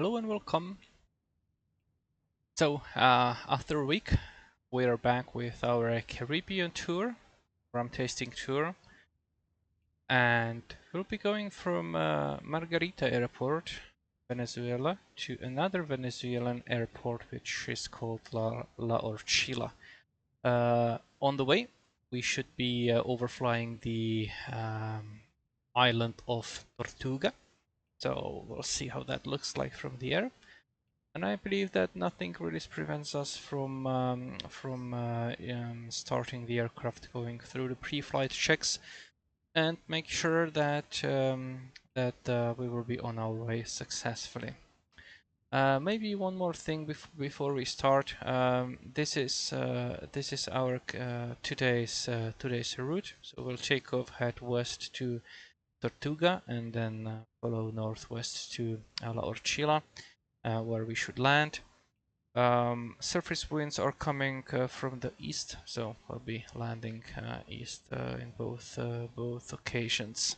Hello and welcome. So, after a week, we are back with our Caribbean tour, Rum Tasting Tour, and we'll be going from Margarita Airport, Venezuela, to another Venezuelan airport, which is called La Orchila. On the way, we should be overflying the island of Tortuga, so we'll see how that looks like from the air. And I believe that nothing really prevents us from starting the aircraft, going through the pre-flight checks, and make sure that we will be on our way successfully. Maybe one more thing before we start. This is our today's route. So we'll take off, head west to Tortuga, and then follow northwest to La Orchila, where we should land. Surface winds are coming from the east, so I'll be landing east in both occasions.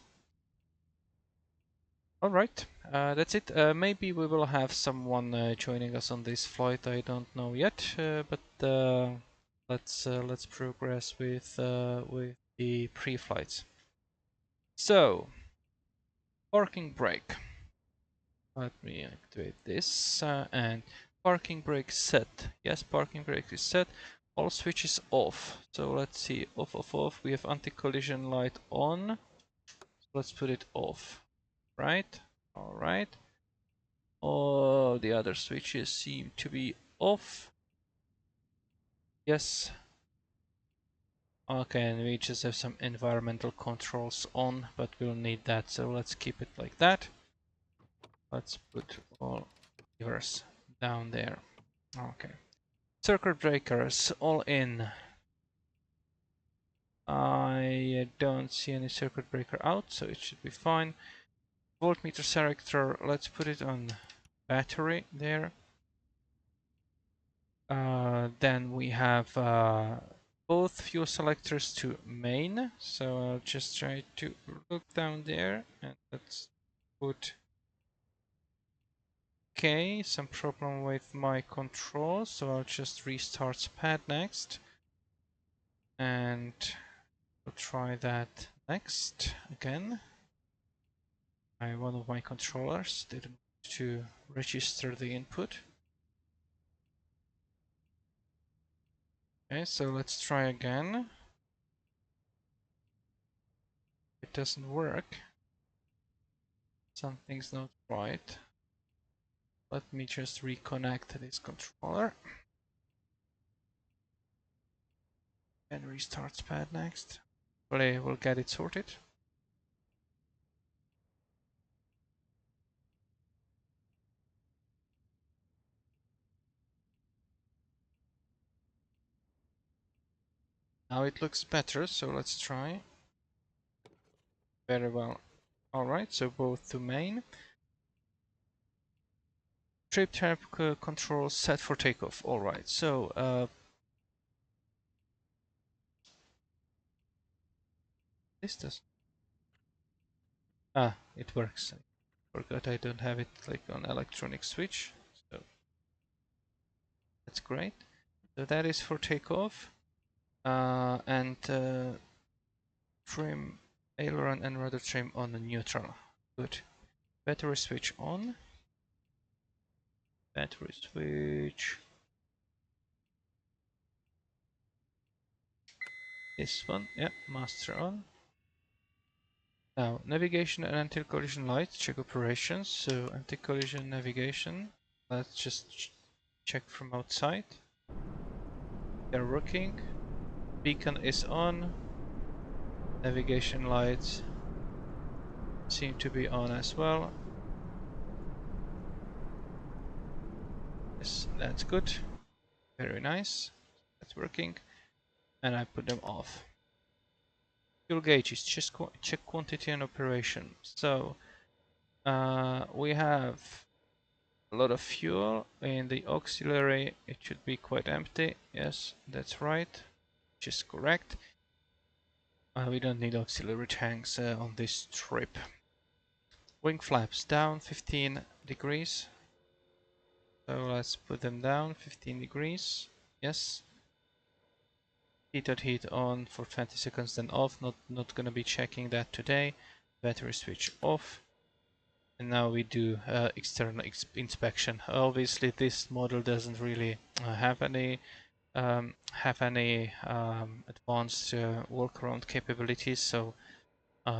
All right, that's it. Maybe we will have someone joining us on this flight. I don't know yet, but let's progress with the pre-flights. So, parking brake. Let me activate this and parking brake set. Yes, parking brake is set. All switches off. So let's see, off. We have anti-collision light on. So let's put it off. Right? All right. All the other switches seem to be off. Yes. Okay, and we just have some environmental controls on, but we'll need that, so let's keep it like that. Let's put all levers down there. Okay. Circuit breakers all in. I don't see any circuit breaker out, so it should be fine. Voltmeter selector, let's put it on battery there. Then we have both fuel selectors to main, so I'll just try to look down there and let's put. Okay, some problem with my control, so I'll just restart pad next, and we'll try that next again. One of my controllers didn't want to register the input. Okay, so let's try again. It doesn't work. Something's not right. Let me just reconnect this controller and restart pad next. We'll get it sorted. Now it looks better, so let's try. Very well. Alright, so both to main. Trip type control set for takeoff. Alright, so this does. It works. I forgot I don't have it like on electronic switch, so that's great. So that is for takeoff. And trim aileron and rudder trim on the neutral. Good. Battery switch on. Battery switch. This one, yeah, master on. Now, navigation and anti-collision lights, check operations. So, anti-collision navigation, let's just check from outside. They're working. Beacon is on. Navigation lights seem to be on as well. Yes, that's good. Very nice. That's working. And I put them off. Fuel gauges, just check quantity and operation. So, we have a lot of fuel in the auxiliary. It should be quite empty. Yes, that's right, which is correct. We don't need auxiliary tanks on this trip. Wing flaps down 15 degrees. So let's put them down, 15 degrees. Yes. Heat on for 20 seconds, then off. Not gonna be checking that today. Battery switch off. And now we do external inspection. Obviously, this model doesn't really have any advanced workaround capabilities, so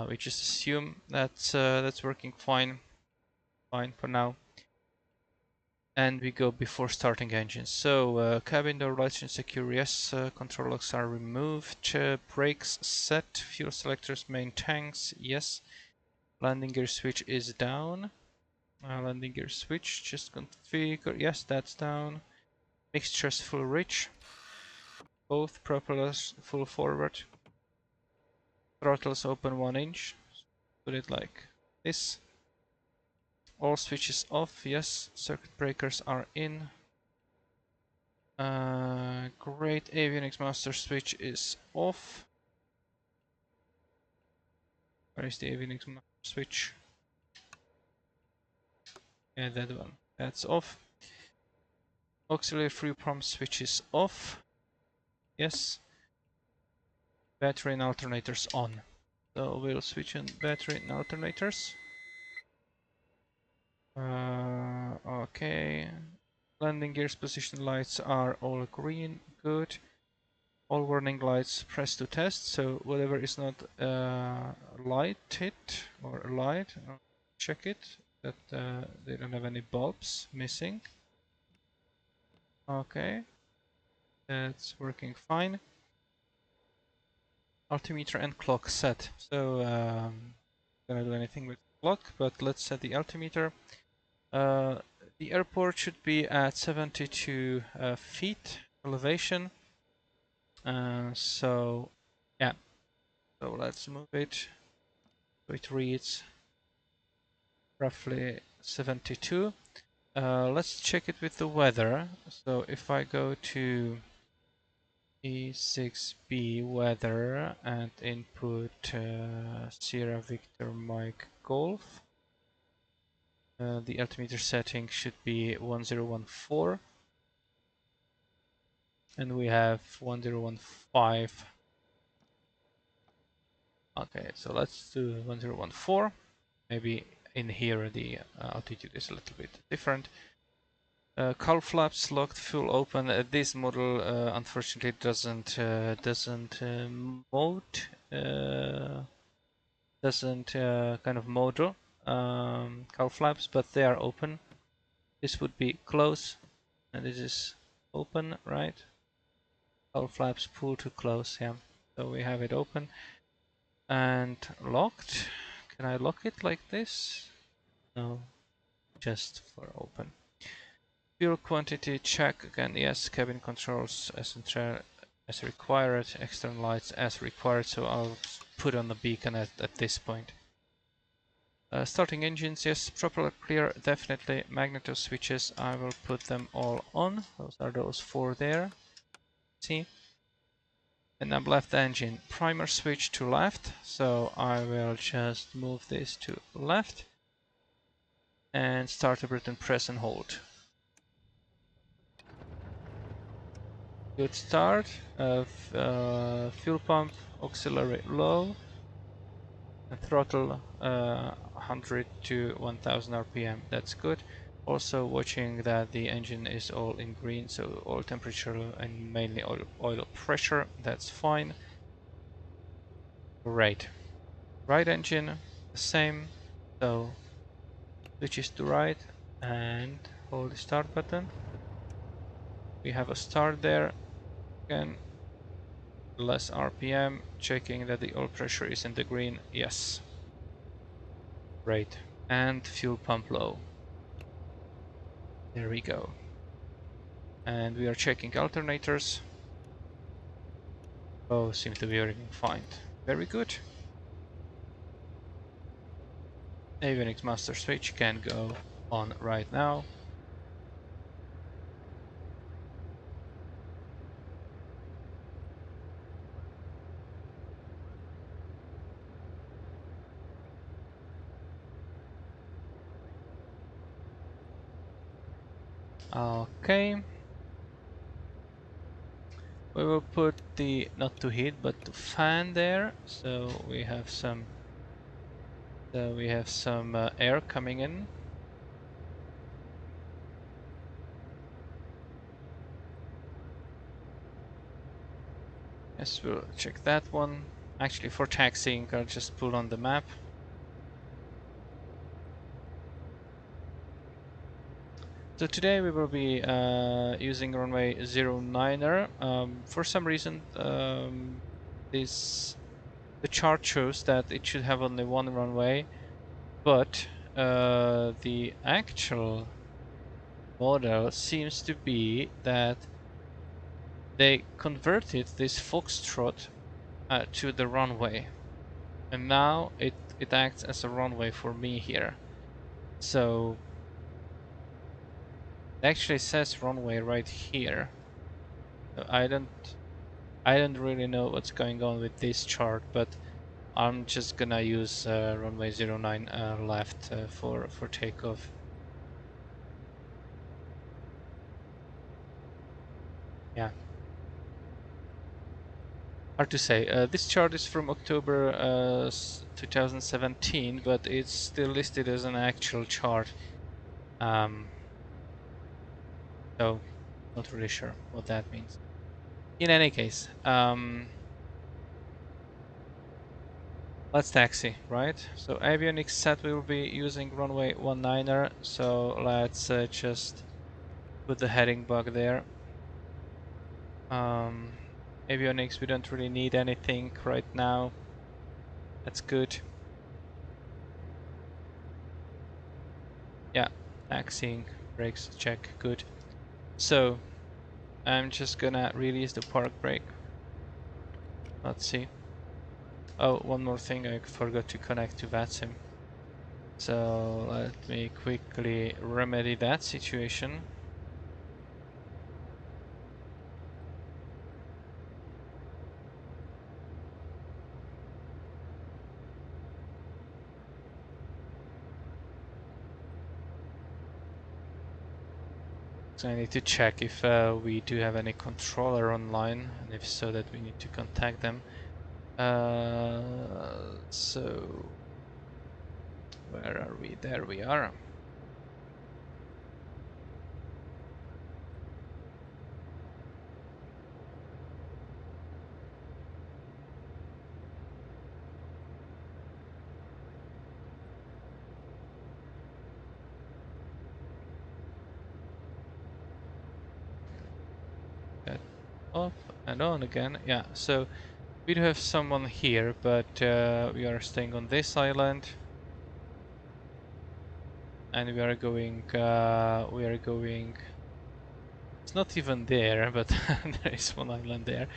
we just assume that's working fine for now. And we go before starting engines. So cabin door lights and secure, yes. Control locks are removed. Brakes set. Fuel selectors, main tanks, yes. Landing gear switch is down. Landing gear switch, just configure, yes, that's down. Mixtures full rich. Both propellers full forward. Throttles open 1 inch. Put it like this. All switches off, yes. Circuit breakers are in. Great, avionics master switch is off. Where is the avionics master switch? Yeah, that one. That's off. Auxiliary fuel pump switch is off. Yes. Battery and alternators on. So we'll switch on battery and alternators. Okay. Landing gears position lights are all green. Good. All warning lights press to test. So whatever is not lighted or light, check it that they don't have any bulbs missing. Okay. That's working fine. Altimeter and clock set. So gonna do anything with clock, but let's set the altimeter. The airport should be at 72 feet elevation. So yeah, so let's move it. So it reads roughly 72. Let's check it with the weather. So if I go to E6B weather and input Sierra Victor Mike Golf, the altimeter setting should be 1014. And we have 1015. Okay, so let's do 1014. Maybe in here the altitude is a little bit different. Cowl flaps locked, full open. This model unfortunately doesn't kind of model cowl flaps, but they are open. This would be close, and this is open, right? Cowl flaps pull to close, yeah. So we have it open and locked. Can I lock it like this? No, just for open. Fuel quantity check again, yes. Cabin controls as required, external lights as required, so I'll put on the beacon at this point. Starting engines, yes. Propeller clear, definitely. Magneto switches, I will put them all on. Those are those 4 there. See? And now left engine. Primer switch to left, so I will just move this to left. And starter button, press and hold. Good start. Fuel pump auxiliary low. And throttle 100 to 1000 RPM. That's good. Also watching that the engine is all in green, so oil temperature and mainly oil pressure. That's fine. Great. Right engine, the same. So switches to right and hold the start button. We have a start there. Again, less RPM, checking that the oil pressure is in the green. Yes. Great. And fuel pump low. There we go. And we are checking alternators. Oh, seem to be working fine. Very good. Avionics master switch can go on right now. Okay. We will put the not to heat but to fan there, so we have some air coming in. Yes, we'll check that one. Actually, for taxiing, I'll just pull on the map. So today we will be using runway 09er. For some reason, the chart shows that it should have only one runway, but the actual model seems to be that they converted this foxtrot to the runway, and now it acts as a runway for me here. So it actually says runway right here. So I don't really know what's going on with this chart, but I'm just gonna use runway 09 left for takeoff. Yeah. Hard to say. This chart is from October 2017, but it's still listed as an actual chart. So not really sure what that means. In any case, let's taxi, right? So avionics set we will be using runway 19er. So let's just put the heading bug there. Avionics, we don't really need anything right now. That's good. Yeah, taxiing, brakes, check, good. So I'm just gonna release the park brake. Let's see. Oh, one more thing, I forgot to connect to VATSIM. So let me quickly remedy that situation. So I need to check if we do have any controller online, and if so, that we need to contact them. So where are we? There we are. Get off and on again. Yeah, so we do have someone here, but we are staying on this island. And we are going, it's not even there, but there is one island there.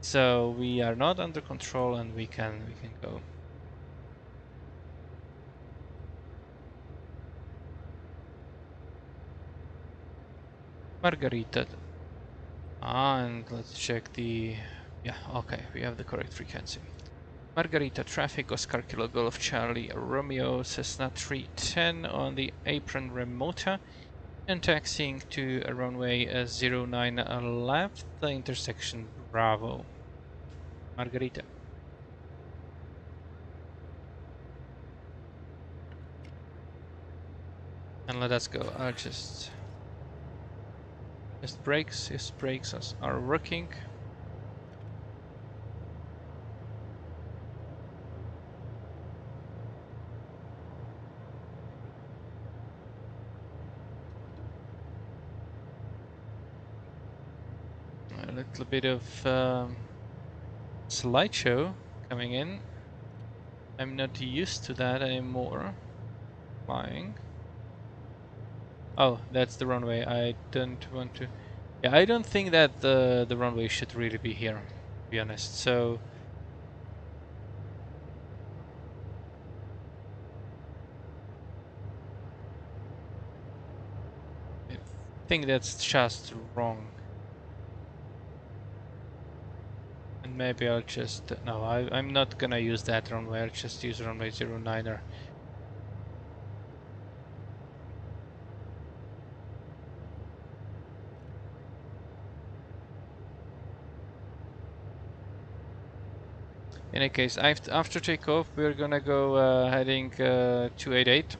So we are not under control and we can go. Margarita. And let's check the, yeah, okay, we have the correct frequency. Margarita traffic, Oscar Kilo Golf Charlie Romeo Cessna 310 on the apron remota and taxiing to runway 09 left, the intersection Bravo. Margarita. And let us go. I'll just brakes, yes, brakes are working. A little bit of slideshow coming in. I'm not used to that anymore. Flying. Oh, that's the runway. I don't want to. Yeah, I don't think that the runway should really be here, to be honest. So I think that's just wrong. And maybe I'll just no. I'm not gonna use that runway. I'll just use runway 09er. In any case, after takeoff, we're gonna go heading 288.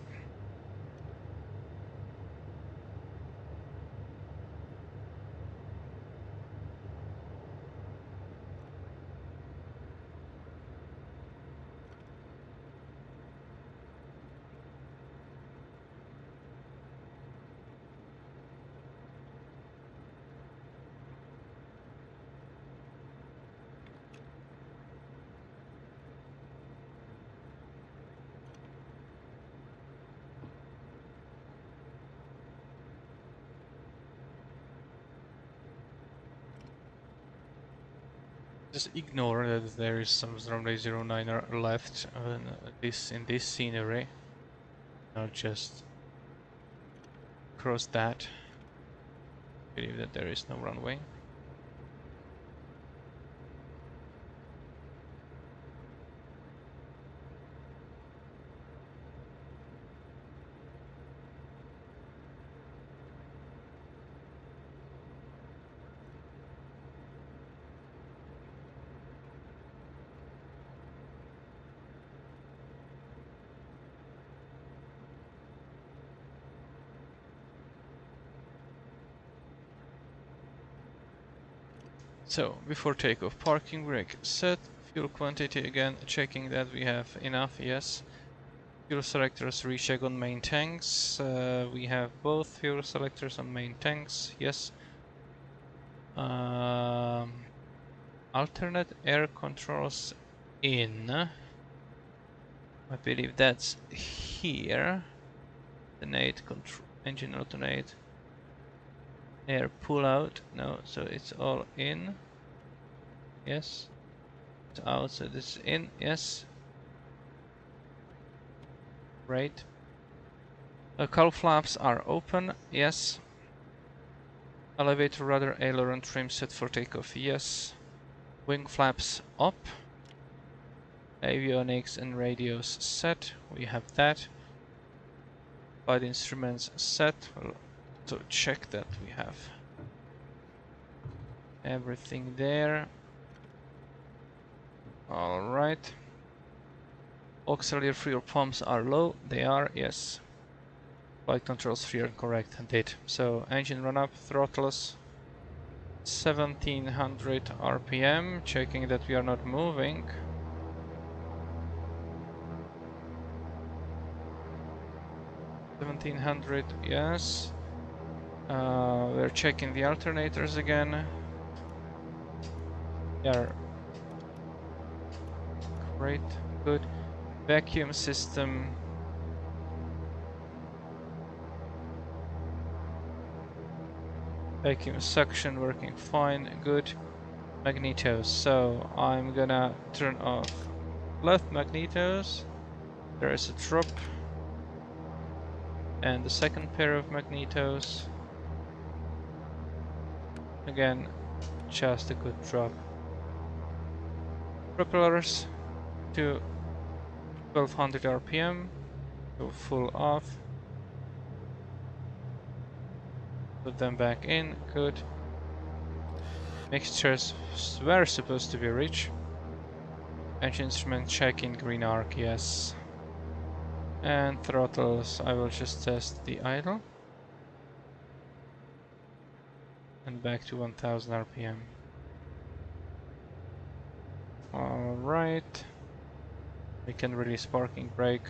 Just ignore that there is some runway 09 left in this scenery. I'll just cross that. Believe that there is no runway. So, before takeoff, parking brake set, fuel quantity again, checking that we have enough, yes. Fuel selectors recheck on main tanks, we have both fuel selectors on main tanks, yes. Alternate air controls in, I believe that's here. Alternate control, engine alternate, air pull out, no, so it's all in. Yes. It's out, so this is in, yes. Great. Cowl flaps are open, yes. Elevator rudder aileron trim set for takeoff, yes. Wing flaps up. Avionics and radios set, we have that. Flight instruments set, so check that we have everything there. Alright. Auxiliary fuel pumps are low. They are, yes. Flight controls free and correct, did. So engine run up, throttles 1700 RPM, checking that we are not moving. $1700, yes. We're checking the alternators again. They are great, good. Vacuum system. Vacuum suction working fine, good. Magnetos, so I'm gonna turn off left magnetos. There is a drop. And the second pair of magnetos. Again, just a good drop. Propellers to 1200 RPM, go full off. Put them back in, good. Mixtures were supposed to be rich. Engine instrument checking, green arc, yes. And throttles, I will just test the idle. And back to 1000 RPM. Alright. We can release parking brake.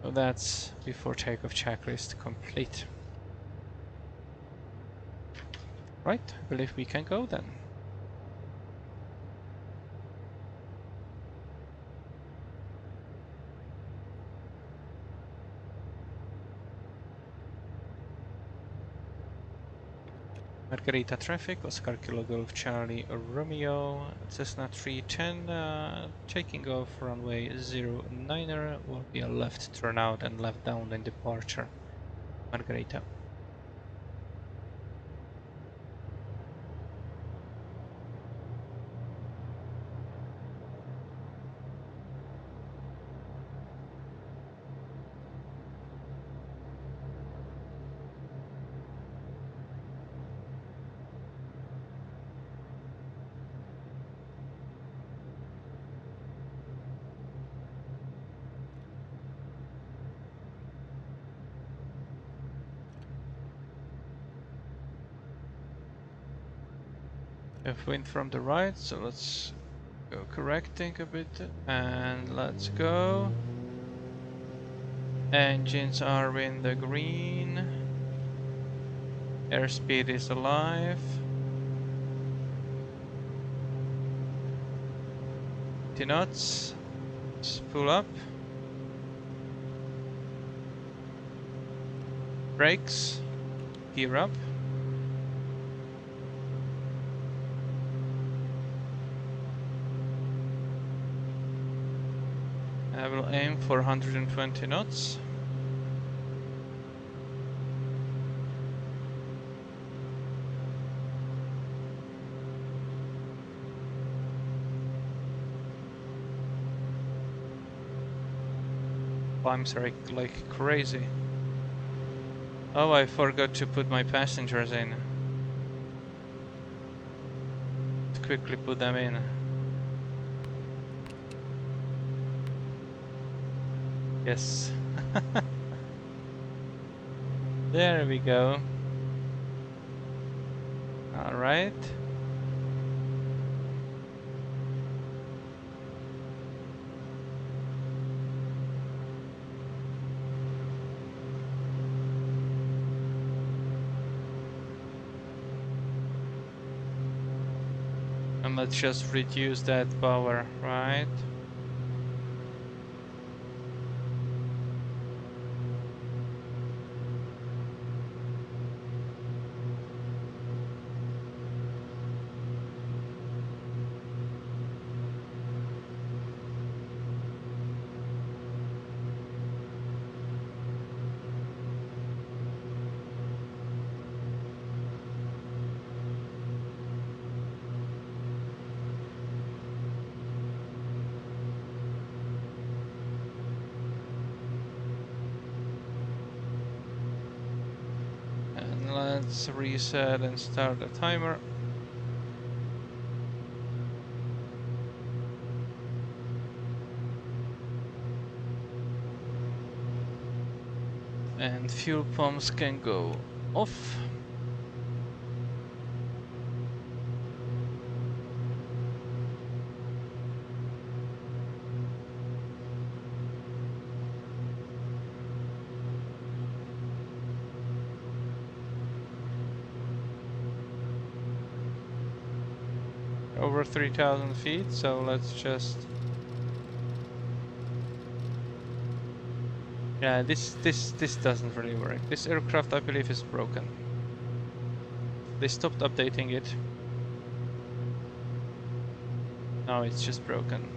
So that's before takeoff checklist complete. Right, I believe we can go then. Margarita traffic, Oscar Kilo Golf Charlie Romeo, Cessna 310, taking off runway 09er, will be a left turnout and left down in departure. Margarita. have wind from the right, so let's go correcting a bit and let's go. Engines are in the green. Airspeed is alive. 20 knots. Let's pull up. Brakes. Gear up. I will aim for 120 knots. Climbs are like crazy. Oh, I forgot to put my passengers in. Let's quickly put them in. Yes. There we go. All right. And let's just reduce that power, right? Let's reset and start the timer. And fuel pumps can go off. Over 3,000 feet, so let's just... Yeah, this doesn't really work. This aircraft, I believe, is broken. They stopped updating it. No, it's just broken.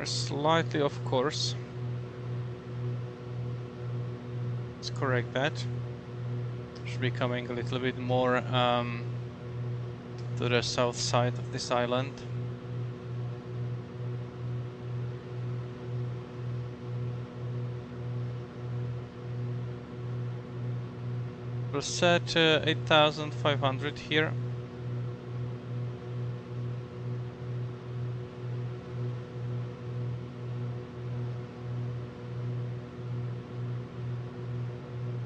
We're slightly off course. Let's correct that. Should be coming a little bit more to the south side of this island. We'll set 8,500 here.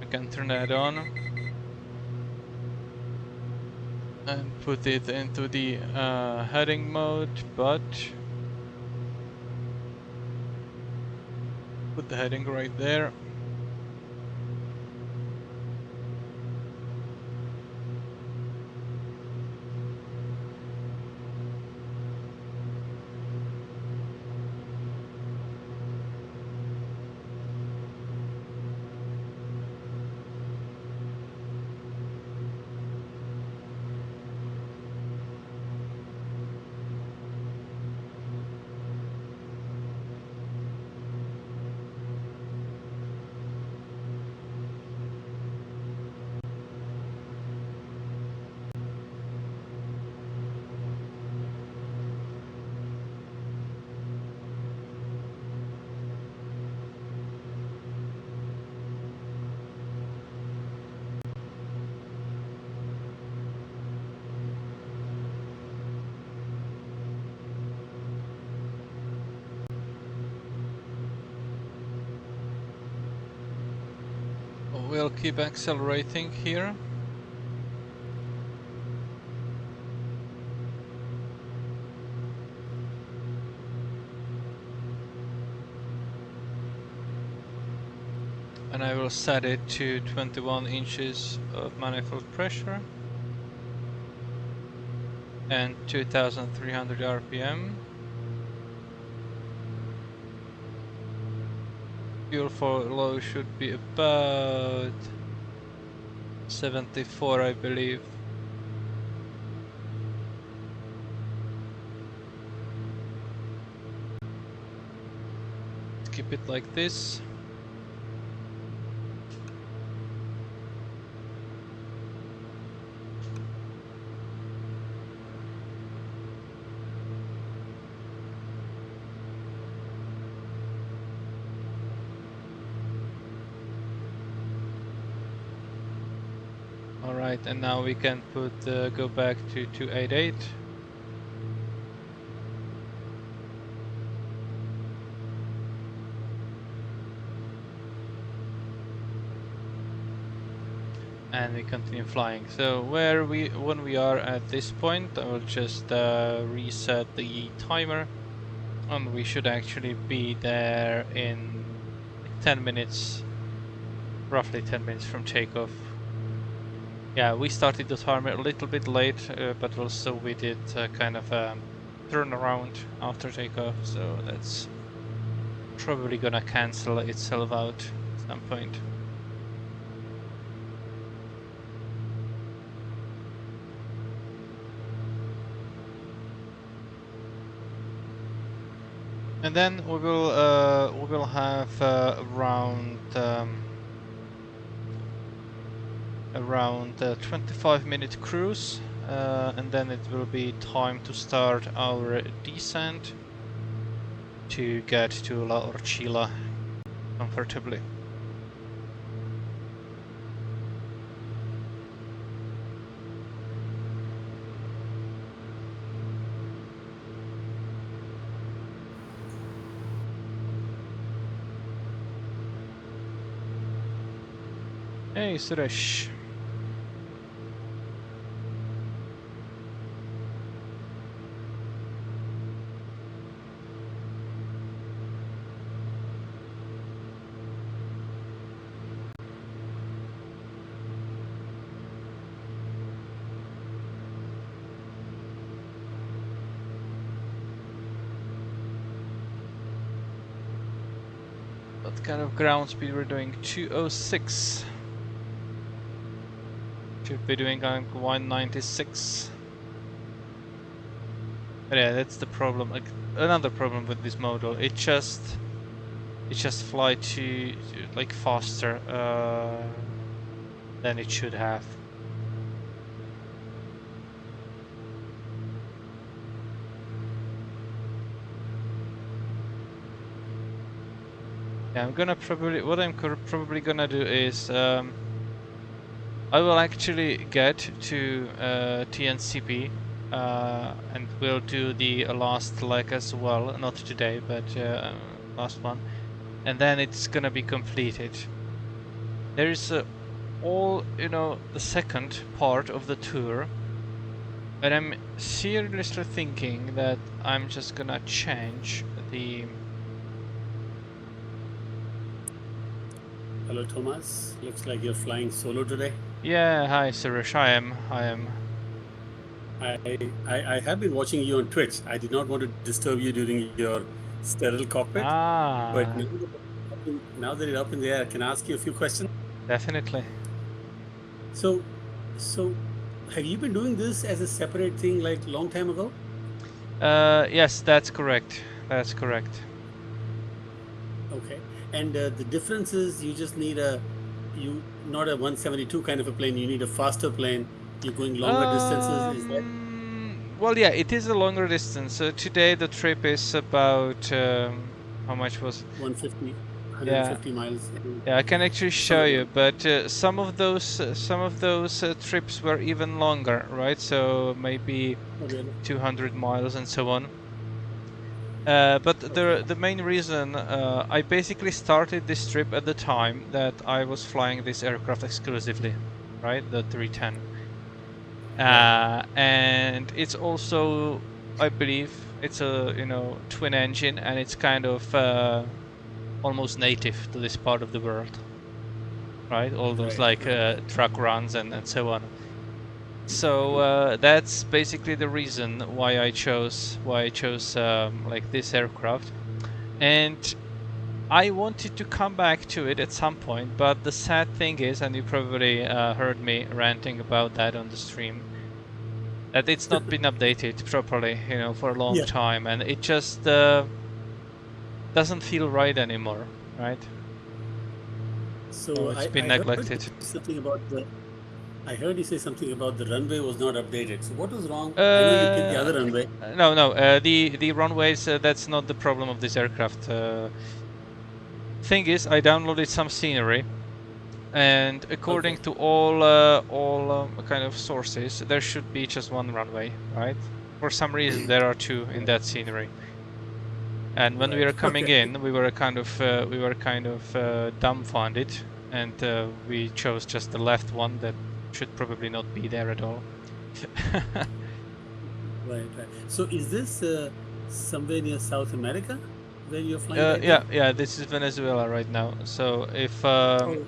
I can turn that on and put it into the heading mode, but put the heading right there. We'll keep accelerating here. And I will set it to 21 inches of manifold pressure and 2300 RPM. Fuel flow should be about 74, I believe. Keep it like this. Alright, and now we can put go back to 288. And we continue flying. So when we are at this point, I will just reset the timer, and we should actually be there in 10 minutes, roughly 10 minutes from takeoff. Yeah, we started the timer a little bit late, but also we did kind of a turnaround after takeoff, so that's probably gonna cancel itself out at some point. And then we will have around 25-minute cruise, and then it will be time to start our descent to get to La Orchila comfortably. Hey Suresh. What kind of ground speed we're doing? 206. Should be doing like 196. But yeah, that's the problem. Like, another problem with this model. It just fly too like faster than it should have. Yeah, I'm gonna probably what I'm probably gonna do is I will actually get to TNCP and we'll do the last leg as well. Not today, but last one, and then it's gonna be completed. There is all the second part of the tour, and I'm seriously thinking that I'm just gonna change the. Hello, Thomas. Looks like you're flying solo today. Yeah, hi Suresh. I am. I have been watching you on Twitch. I did not want to disturb you during your sterile cockpit, but Ah, now that you're up in the air, can I ask you a few questions? definitely. So, so have you been doing this as a separate thing like long time ago? Yes, that's correct. That's correct. Okay. And the difference is you just need not a 172 kind of a plane. You need a faster plane. You're going longer distances. Is that Well, yeah, it is a longer distance. Today the trip is about how much was it? 150, Yeah, 150 miles? yeah, I can actually show Somewhere. you, but some of those trips were even longer, right? So maybe Oh, really? 200 miles and so on. But Okay. the main reason I basically started this trip at the time that I was flying this aircraft exclusively, right? The 310. Right. And it's also, I believe, it's a twin engine, and it's kind of almost native to this part of the world, right? All those Right. like Right. truck runs and so on. So that's basically the reason why I chose like this aircraft, and I wanted to come back to it at some point. But the sad thing is, and you probably heard me ranting about that on the stream, that it's not been updated properly, for a long Yeah. time, and it just doesn't feel right anymore, right? So So it's been I heard you neglected. say something about the. I heard you say something about the runway was not updated. So what was wrong? I know you picked the Uh, other runway. no. The runways. That's not the problem of this aircraft. Thing is, I downloaded some scenery, and according Okay. to all kind of sources, there should be just one runway, right? For some reason, there are two in that scenery. And when we Right. were coming Okay. in, we were kind of dumbfounded, and we chose just the left one that should probably not be there at all. Right. Right. So is this somewhere near South America where you're flying right now? Yeah. This is Venezuela right now. So Oh.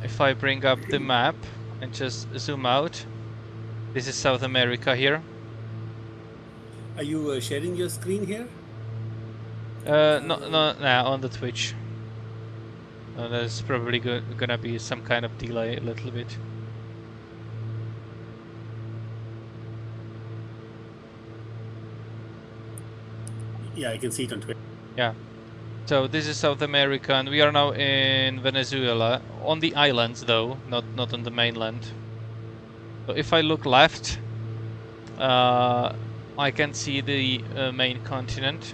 if I bring up the map and just zoom out, this is South America here. Are you sharing your screen here? No, on the Twitch. There's probably gonna be some kind of delay a little bit. Yeah, I can see it on Twitter. Yeah. So this is South America, and we are now in Venezuela, on the islands though, not on the mainland. So if I look left, I can see the main continent,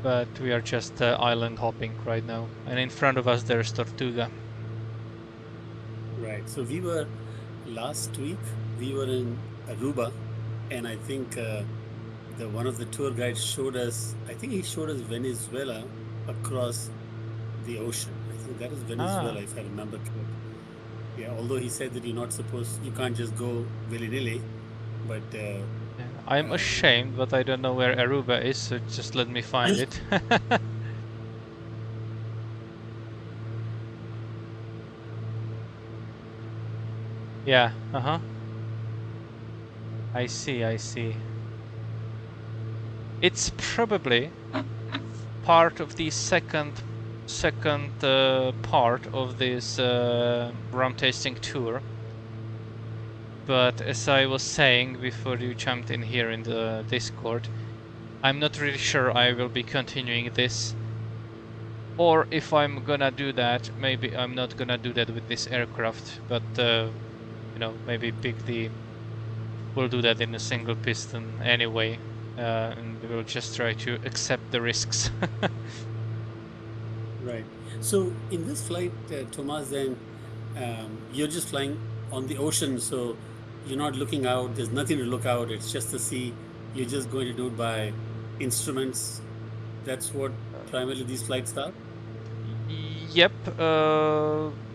but we are just island hopping right now, and in front of us there's Tortuga. Right. So last week we were in Aruba, and I think the one of the tour guides showed us. I think he showed us Venezuela across the ocean. I think that is Ah, Venezuela, if I remember correctly. Yeah. Although he said that you can't just go willy nilly, but yeah. I'm ashamed, but I don't know where Aruba is, so just let me find it. Yeah, uh-huh. I see. It's probably part of the second part of this rum tasting tour. But as I was saying before you jumped in here in the Discord, I'm not really sure I will be continuing this. Or if I'm gonna do that, maybe I'm not gonna do that with this aircraft, but you know, maybe we'll do that in a single piston anyway, and we'll just try to accept the risks. Right. So in this flight, Thomas, then you're just flying on the ocean, so you're not looking out. There's nothing to look out. It's just the sea. You're just going to do it by instruments. That's what primarily these flights are. Yep,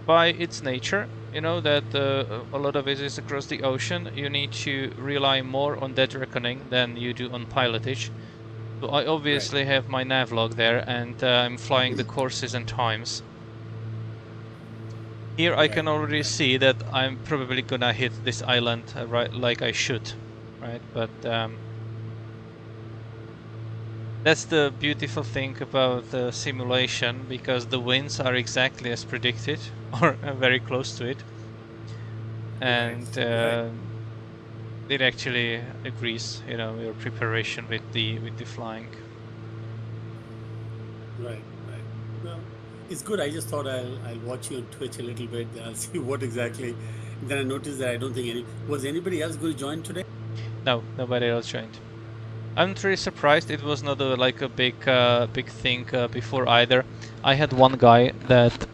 by its nature, you know that a lot of it is across the ocean. You need to rely more on dead reckoning than you do on pilotage. So I Right. obviously have my navlog there, and I'm flying the courses and times. Here I Right. can already Right. see that I'm probably gonna hit this island right like I should, right? But that's the beautiful thing about the simulation, because the winds are exactly as predicted, or very close to it, Right. and Right. it actually agrees, you know, your preparation with the flying. Right. Right. Well, it's good. I just thought I'll watch you on Twitch a little bit. Then I'll see what exactly. Then I noticed that I don't think was anybody else going to join today. No, nobody else joined. I'm not really surprised. It was not like a big thing before either. I had one guy that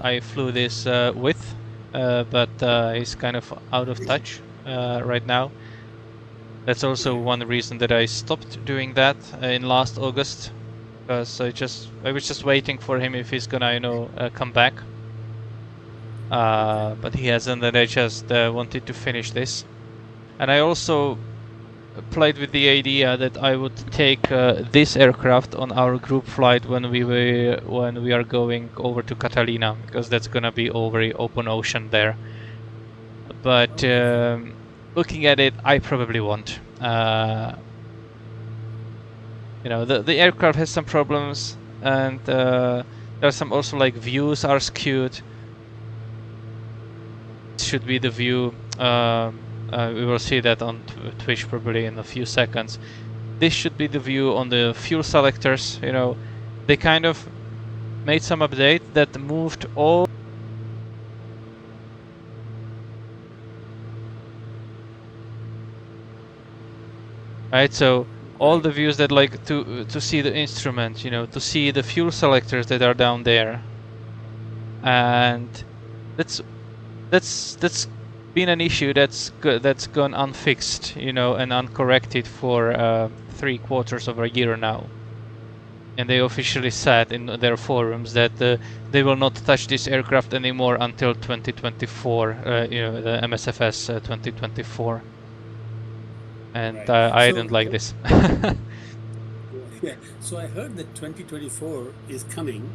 I flew this with, but he's kind of out of touch right now. That's also Right. one reason that I stopped doing that in last August, because I was just waiting for him if he's gonna, you know, come back. Okay. But he hasn't, and I just wanted to finish this. And I also played with the idea that I would take this aircraft on our group flight when we are going over to Catalina, because that's gonna be over the open ocean there. But Oh, okay. looking at it, I probably won't. You know, the aircraft has some problems, and there's some also like views are skewed. Should be the view. We will see that on Twitch probably in a few seconds. This should be the view on the fuel selectors. You know, they kind of made some update that moved all. Right, so all Right. the views that like to see the instrument, you know, to see the fuel selectors that are down there, and that's that's been an issue that's gone unfixed, you know, and uncorrected for 3/4 of a year now. And they officially said in their forums that they will not touch this aircraft anymore until 2024, you know, the MSFS 2024. And Right. I So don't like this. yeah. So I heard that 2024 is coming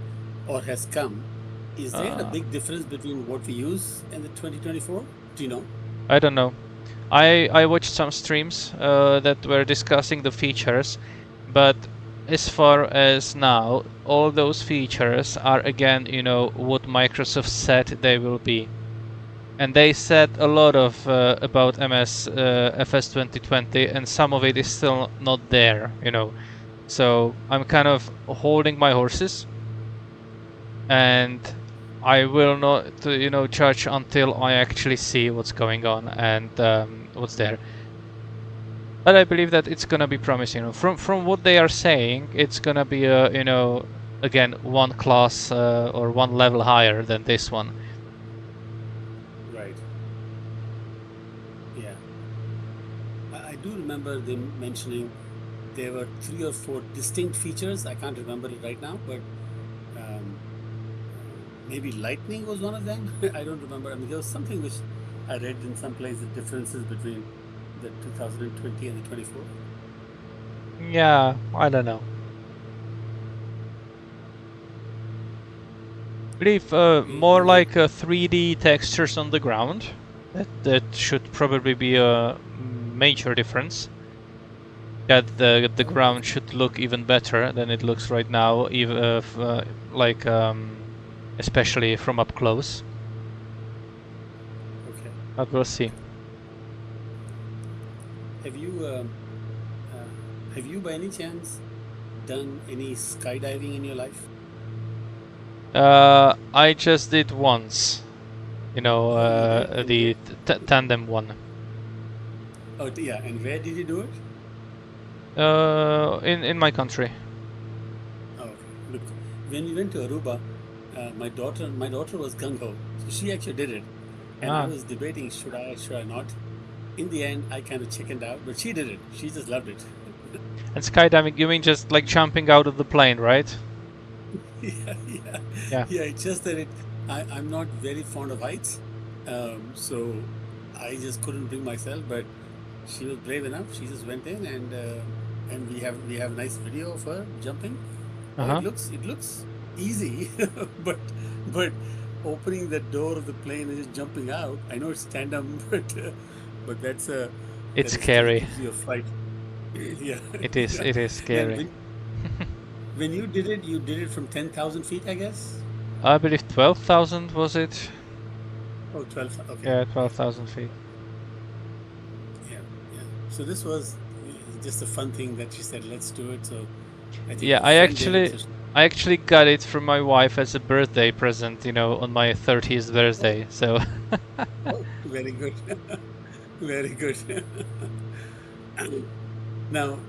or has come. Is there a uh, big difference between what we use and the 2024? Do you know? I don't know. I watched some streams that were discussing the features, but as far as now, all those features are again, you know, what Microsoft said they will be. And they said a lot of about MS FS 2020, and some of it is still not there, you know. So I'm kind of holding my horses, and I will not, you know, judge until I actually see what's going on and what's there. But I believe that it's gonna be promising. You know, from what they are saying, it's gonna be a, you know, again, one class or one level higher than this one. Right. Yeah. I do remember them mentioning there were 3 or 4 distinct features. I can't remember it right now, but um, maybe lightning was one of them. I don't remember. I mean, there was something which I read in some place the differences between the 2020 and the 24. Yeah, I don't know. I believe more Yeah. like 3D textures on the ground. That should probably be a major difference. That the Oh, ground should look even better than it looks right now, even like especially from up close. okay. but we'll see. Have you by any chance done any skydiving in your life? I just did once. You know, Oh, you did? And the tandem one. oh, yeah. And where did you do it? In my country. Oh, okay. Look, when we went to Aruba, my daughter was gung ho, so she actually did it, and I Ah. was debating should I not. In the end, I kind of chickened out, but she did it. She just loved it. And skydiving, you mean just like jumping out of the plane, right? Yeah, yeah, Yeah. yeah. It's just that I'm not very fond of heights, so I just couldn't bring myself. But she was brave enough. She just went in, and we have a nice video of her jumping. Oh, Uh-huh. it looks easy, but but opening the door of the plane and just jumping out. I know it's tandem, but It's that still scary. gives you a fright. Yeah, It is. yeah. It is And scary. when you did it from 10,000 feet, I guess. I believe 12,000 was it? Oh, 12. Okay. Yeah, Yeah, 12,000 feet. yeah, yeah. So this was just a fun thing that she said, let's do it. So I think Yeah, her friend did it. So she, I actually got it from my wife as a birthday present, you know, on my 30th oh, birthday. So oh, very good. Very good. Now,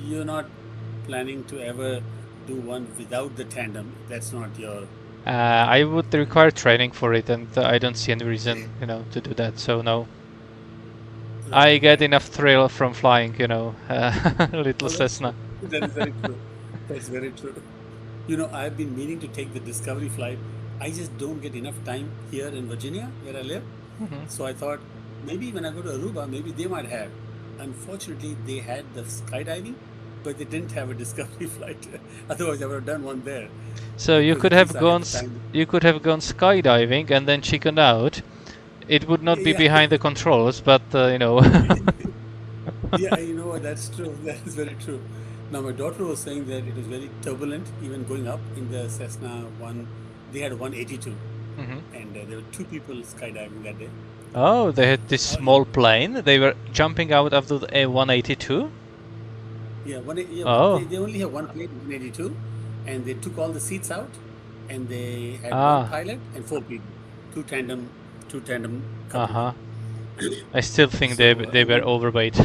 you're not planning to ever do one without the tandem. That's not your. I would require training for it, and I don't see any reason, you know, to do that. So no, Right, I get right. enough thrill from flying, you know, little Oh, that's Cessna. true. That is very true. That's very true. You know, I've been meaning to take the Discovery flight. I just don't get enough time here in Virginia, where I live. Hmm. So I thought maybe when I go to Aruba, maybe they might have. Unfortunately, they had the skydiving, but they didn't have a Discovery flight. Otherwise, I would have done one there So because at least I had the time. you could have gone skydiving and then chickened out. It would not be Yeah, behind the controls, but you know. yeah, you know what? That's true. That is very true. Now, my daughter was saying that it was very turbulent, even going up in the Cessna one. They had 182, Hmm. and there were two people skydiving that day. Oh, they had this Oh, small plane. They were jumping out of the A182. yeah, Oh, they only have one plane, 182, and they took all the seats out, and they had one ah, pilot and four people, two tandem, two tandem couples. uh-huh. I still think So, they and were then, overweight.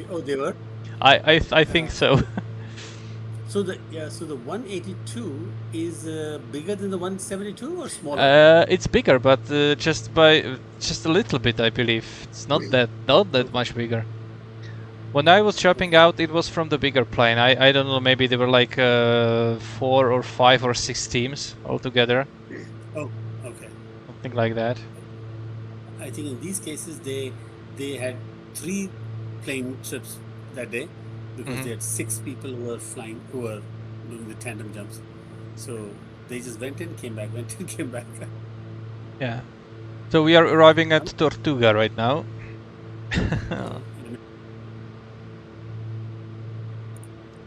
oh, they were. I think so. So the 182 is bigger than the 172 or smaller? It's bigger, but just a little bit, I believe. It's not that Okay, much bigger. When I was chopping okay. out, it was from the bigger plane. I don't know, maybe there were like 4 or 5 or 6 teams altogether, Oh, okay. something like that. I think in these cases they had three plane trips that day because Hmm. they had six people who were flying who were doing the tandem jumps. So they just went in, came back, went in, came back. Yeah. So we are arriving at Um, Tortuga right now.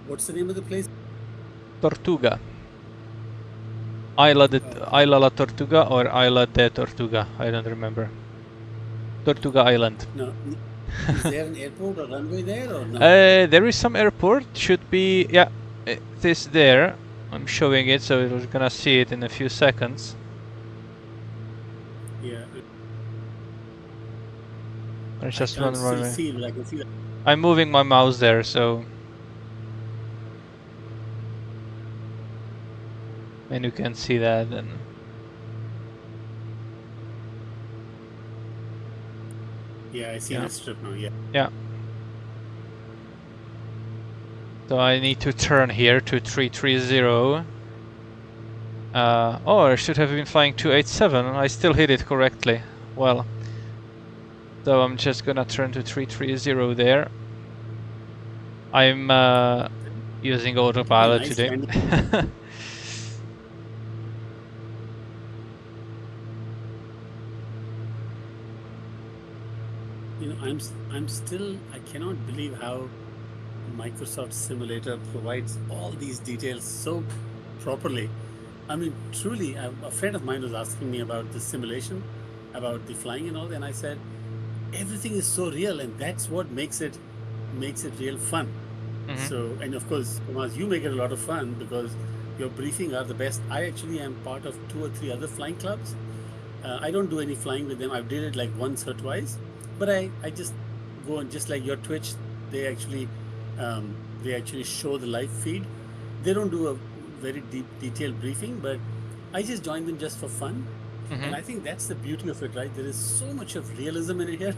what's the name of the place? Tortuga. Oh, Isla La Tortuga or Isla de Tortuga. I don't remember. Tortuga Island. no. Is there an airport or runway there or no? There is some airport. Should be, yeah, it is there. I'm showing it, so you're gonna see it in a few seconds. Yeah, There's I just one can't still runway. see, but I can see that. I'm moving my mouse there, so and you can see that. And Yeah, I see yeah, the strip now. Yeah. yeah. So I need to turn here to 330. Oh, I should have been flying 287. I still hit it correctly. Well, so I'm just gonna turn to 330 there. I'm using Oh, autopilot nice today. landing. You know, I'm still I cannot believe how Microsoft Simulator provides all these details so properly. I mean, truly, a friend of mine was asking me about the simulation. about the flying and all, and I said everything is so real, and that's what makes it real fun. Mm-hmm. So, and of course, Thomas, you make it a lot of fun because your briefing are the best. I actually am part of 2 or 3 other flying clubs. I don't do any flying with them. I've did it like once or twice, but I just go on just like your Twitch. They actually um, they actually show the live feed. They don't do a very deep detailed briefing, but I just join them just for fun. Mm-hmm. And I think that's the beauty of it, right? There is so much of realism in it here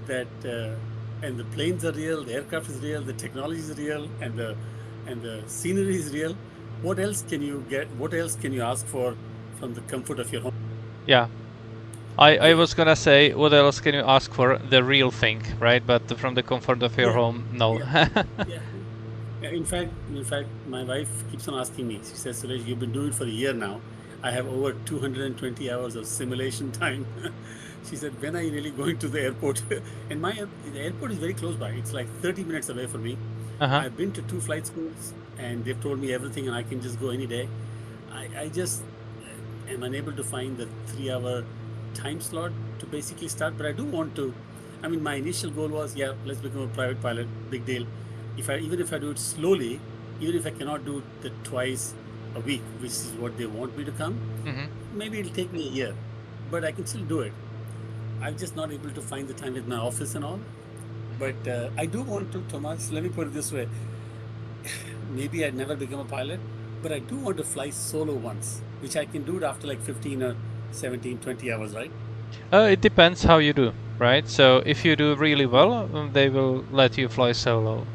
that and the planes are real, the aircraft is real, the technology is real, and the scenery is real. What else can you get? What else can you ask for from the comfort of your home? Yeah. I was gonna say, what else can you ask for? The real thing, right? But from the comfort of your Yeah, home, no. yeah, yeah. Yeah, in fact, my wife keeps on asking me. She says, "Suresh, you've been doing it for a year now. I have over 220 hours of simulation time." She said, "When are you really going to the airport?" And the airport is very close by. It's like 30 minutes away from me. Uh-huh. I've been to 2 flight schools, and they've told me everything, and I can just go any day. I just am unable to find the 3 hour time slot to basically start. But I do want to. I mean, my initial goal was, yeah, let's become a private pilot. Big deal. Even if I do it slowly, even if I cannot do it twice a week, which is what they want me to come, Mm-hmm. maybe it'll take me a year, but I can still do it. I'm just not able to find the time with my office and all. Mm-hmm. But I do want to, Thomas. Let me put it this way: maybe I'd never become a pilot, but I do want to fly solo once, which I can do it after like 15 or 17, 20 hours, right? It depends how you do, right? So if you do really well, they will let you fly solo.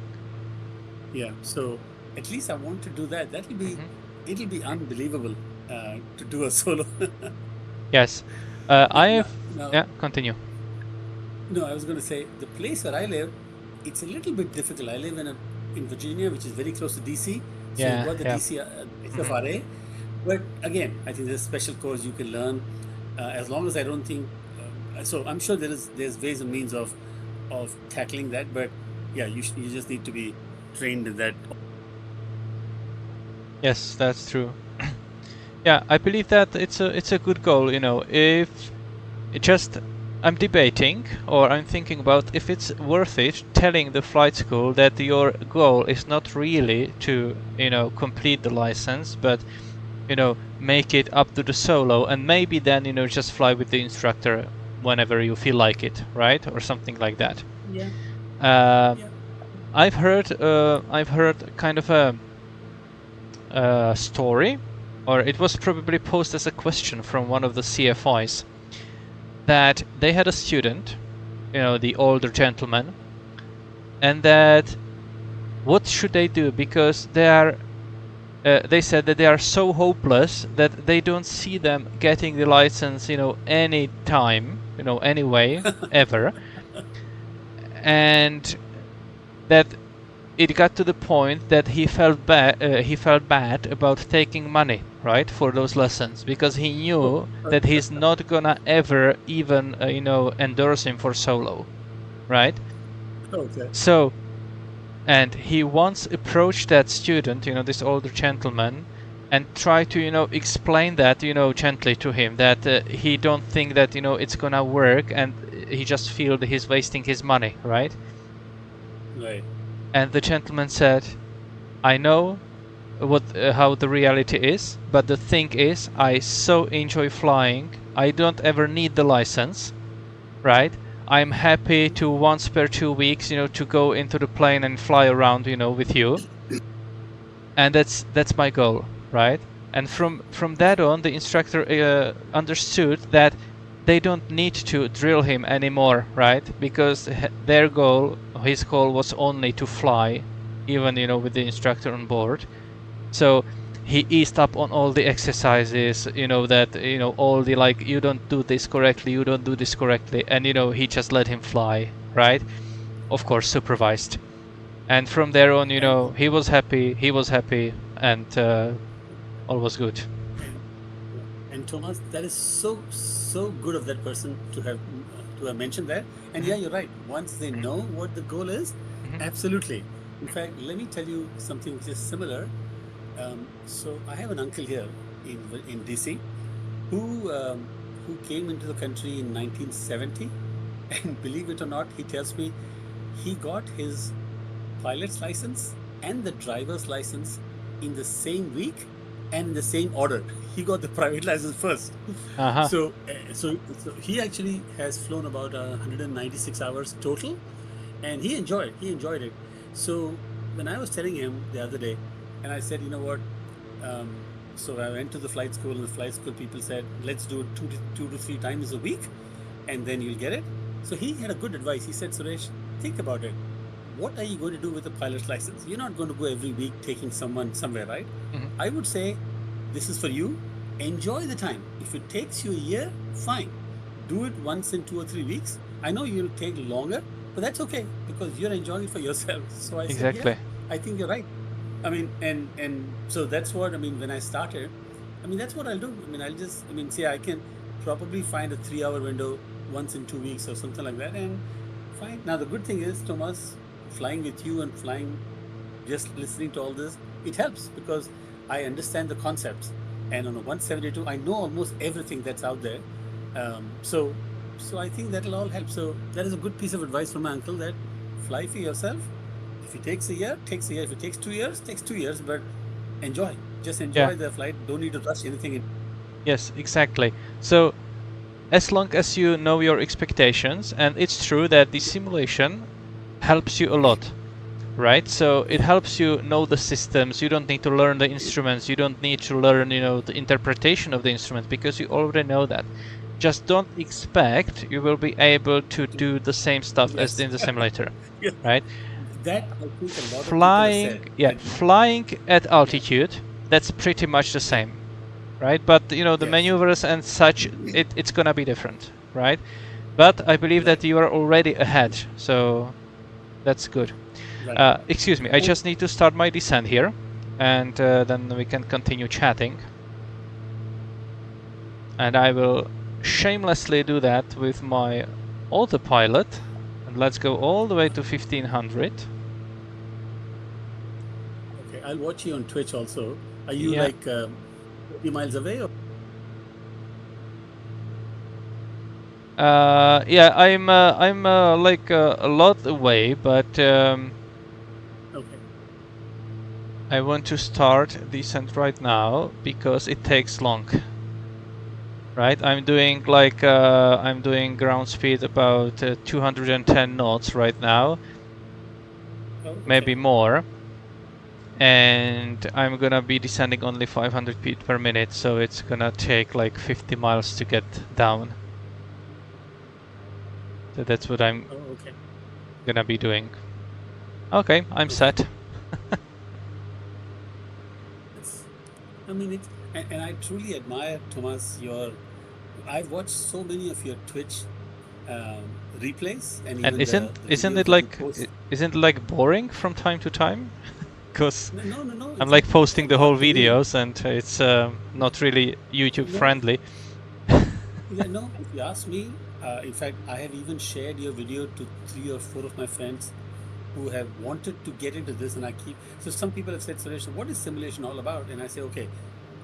Yeah. So at least I want to do that. Mm-hmm. It'll be unbelievable to do a solo. Yes. now, I now, have. now, Yeah, continue. no, I was going to say the place where I live, it's a little bit difficult. I live in Virginia, which is very close to DC. So you've Yeah, got the yeah. DC Mm-hmm. SFRA, but again, I think there's a special course you can learn. As long as I don't think, so I'm sure there's ways and means of tackling that. But yeah, you just need to be trained in that. Yes, that's true. Yeah, I believe that it's a good goal. If it just I'm debating or I'm thinking about if it's worth it telling the flight school that your goal is not really to complete the license, but make it up to the solo, and maybe then just fly with the instructor whenever you feel like it, right, or something like that. Yeah, Uh, yeah. I've heard kind of a story, or it was probably posed as a question from one of the CFIs, that they had a student, the older gentleman, and that what should they do, because they said that they are so hopeless that they don't see them getting the license, any time, anyway, ever, and that it got to the point that he felt bad. He felt bad about taking money, right, for those lessons, because he Oh, knew that he's not gonna ever even, endorse him for solo, right? okay. So, and he once approached that student, this older gentleman, and tried to, explain that, gently to him, that he don't think that, it's gonna work, and he just feel that he's wasting his money, right? Right. And the gentleman said, I know how the reality is, but the thing is, I so enjoy flying, I don't ever need the license, right? I'm happy to once per 2 weeks, to go into the plane and fly around, with you, and that's my goal, right? And from that on, the instructor understood that they don't need to drill him anymore, right? Because his goal was only to fly, even with the instructor on board. So he eased up on all the exercises, that all the, like, you don't do this correctly, you don't do this correctly, and he just let him fly, right? Of course, supervised. And from there on, And he was happy, and all was good. and and Thomas, that is so good of that person to have mentioned that. And Hmm. yeah, you're right. Once they know what the goal is, Hmm. absolutely. In fact, let me tell you something which is similar. So I have an uncle here in DC who who came into the country in 1970, and believe it or not, he tells me he got his pilot's license and the driver's license in the same week and in the same order. He got the private license first. Uh-huh. So he actually has flown about 196 hours total, and he enjoyed it. So when I was telling him the other day, and I said, you know what, um, so I went to the flight school, and the flight school people said, let's do it two to three times a week, and then you'll get it. So he had a good advice. He said, Suresh, think about it. What are you going to do with a pilot's license? You're not going to go every week taking someone somewhere, right? Mhm. I would say this is for you. Enjoy the time. If it takes you a year, fine. Do it once in 2 or 3 weeks. I know you'll take longer, but that's okay because you're enjoying it for yourself. So I said, yeah, Exactly. I think you're right. I mean, and so that's what I mean when I started. I mean, that's what I'll do. I mean, say I can probably find a 3 hour window once in 2 weeks or something like that, and fine. Now the good thing is, Thomas, flying with you and flying, just listening to all this, it helps because I understand the concepts. And on a 172, I know almost everything that's out there. So I think that'll all help. So that is a good piece of advice from my uncle that fly for yourself. If it takes a year, takes a year. If it takes 2 years, takes 2 years. But enjoy. Just Yeah. enjoy the flight. Don't need to rush anything in. Yes, exactly. So as long as you know your expectations, and it's true that the simulation helps you a lot, right? So it helps you know the systems. You don't need to learn the instruments. You don't need to learn, the interpretation of the instruments because you already know that. Just don't expect you will be able to do the same stuff as Yes. in the simulator, Yeah. right? That I think a lot of people have Flying, said yeah, that. flying at Yeah. altitude, that's pretty much the Yeah. same, right? But the Yes. maneuvers and such, it's gonna be different, right? But I believe Right. that you are already ahead, so that's good. Right. Excuse me, I And just need to start my descent here, and then we can continue chatting. And I will shamelessly do that with my autopilot. And let's go all the way to 1500. okay, I'll watch you on Twitch also. Are you Yeah. like 50 miles away? Or? Yeah, I'm like a lot away, but Okay. I want to start descent right now because it takes long. Right, I'm doing ground speed about 210 knots right now, Oh, okay. maybe more, and I'm gonna be descending only 500 feet per minute, so it's gonna take like 50 miles to get down. So that's what I'm Oh, okay. gonna be doing. Okay, I'm Okay. set. It's, I mean, and I truly admire, Thomas, I've watched so many of your Twitch um, replays and And even isn't the isn't videos it that you like post. isn't it like boring from time to time? Because No, no, no, no. I'm In like fact, posting the whole not really. videos and it's not really YouTube No, friendly. yeah, no. If you ask me, in fact, I have even shared your video to 3 or 4 of my friends who have wanted to get into this, and I keep. So some people have said, Suresh, what is simulation all about? And I say, okay,